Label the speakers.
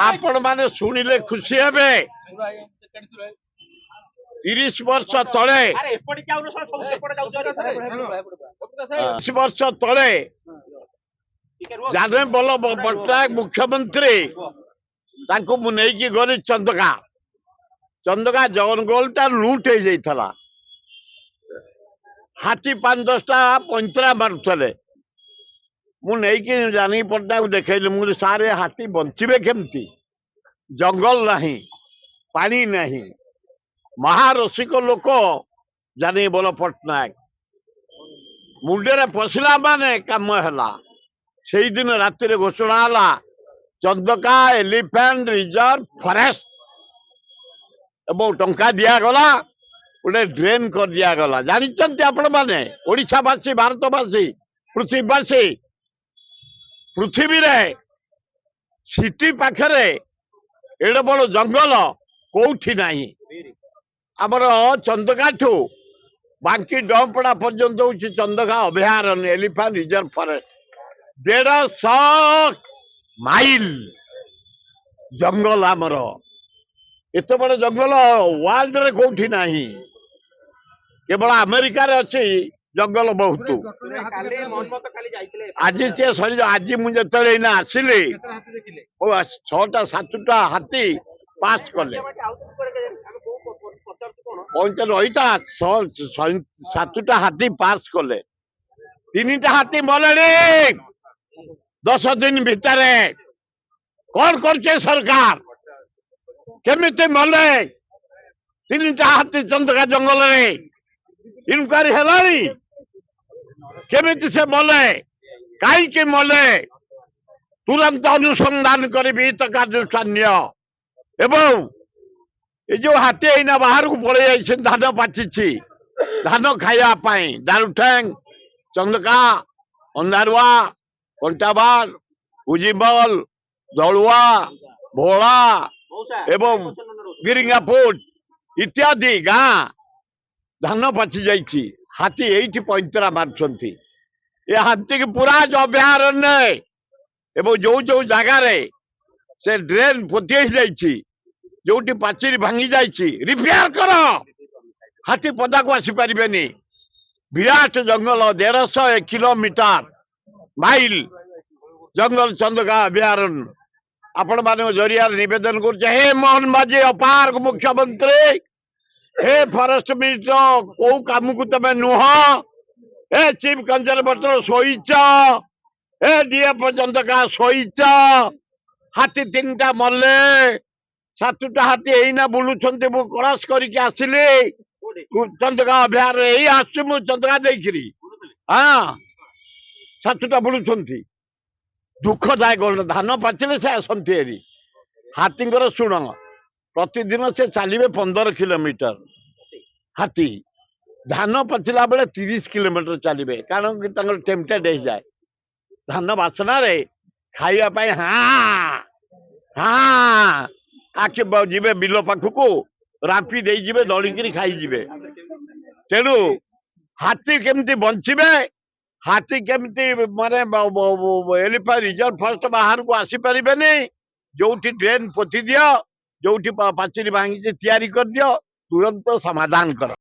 Speaker 1: आपण माने शुणिले खुशी हेबे 30 वर्ष तले 30 वर्ष तले जाने बोल पट्टनायक मुख्यमंत्री तांको मु नेकी गली चंदका चंदका जंगलटा लूट हो जाइथला हाथी 5-10टा पंतरा मारुथले मु नेकी जानी पट्टनायक देखैली मु सारे हाथी बंचिबे केमती जंगल नहीं पानी नहीं महारसिक लोक जानी बोल पट्टनायक मुंडे पशिला माने काम है से दिन राति घोषणा है चंदका एलिफेंट रिजर्व फॉरेस्ट एवं टंका दिगला गोटे ड्रेन कर दिगला जानते आपण मैंने ओडिशावासी भारतवासी पृथ्वीवासी पृथ्वी रे सिटी पाखरे एडे बड़ जंगल कोठी नहीं आमर चंदका ठू बांकी डमपड़ा पर्यंत हूँ चंदका अभयारण्य एलिफेंट रिजर्व फॉरेस्ट 150 माइल जंगल आमर एत बड़ जंगल वर्ल्ड रे कोठी नहीं केवल अमेरिका रे अच्छी जंगल बहुत आज चे सरी आज मुझे आसिली 6टा 7टा हाथी पास कले रहीटा 7टा हाथी पास कले 3टा हाथी मले 10 दिन भितर कौन कर सरकार केमिति मले 3टा हाथी चंदका जंगल रे इनक्वारी हेलानी केमिति से मले कहीं मले तुरंत अनुसंधान करी कार्यानुष्ठान एवं ये जो हाथी एना बाहर को पड़े जाइए धान पाची धान खावाई दारुठेंग चंदका अंधारुआ कंटाबार उजिबल दलुआ भोला एवं गिरिंगापुट इत्यादि गाँ धान पाची जाइए हाथी एठी पैंतरा मार्चंती ये हाथी की पूरा अभयारण्य एवं जो जो जगार से ड्रेन पोती जाइए जोटी पाचेरी भांगी जाइए रिपेयर कर हाथी पदा को आसी पारे विराट जंगल 150 किलोमीटर माइल जंगल चंदका अभयारण्य आपण मान जरिया निवेदन कर मोहन माझी अपार मुख्यमंत्री हे फॉरेस्ट मिनिस्टर कौ काम को तमें नुह हे चीफ कंजर्वेटर शोच हे डीएफ चंदका शोच हाथी 3टा मले 7टा हाथी एना बुलुंट क्रॉस करके आसिले चंदका अभयारण्य यही आसु चंदका देखी हाँ 7टा बुलुंट दुखदायक धान पाचिले से आसती हाथी शुण प्रतिदिन से चलिए 15 किलोमीटर हाथी धान पाचिला बेले 30 किलोमीटर चलिए कारण टेम्पटेड हो जाए धान बासना रे खाइबाई हाँ हाँ आखि जीवे बिल पाखक रांपी दे जीवे दलिकी खाईजे तेणु हाथी केमती बंचे हाथी केमती माने एलिफेंट रिजर्व फॉरेस्ट बाहर को आसी पारे जो ड्रेन पोती दियो जो पाचेरी भांगी तैयारी कर दियो तुरंत समाधान कर।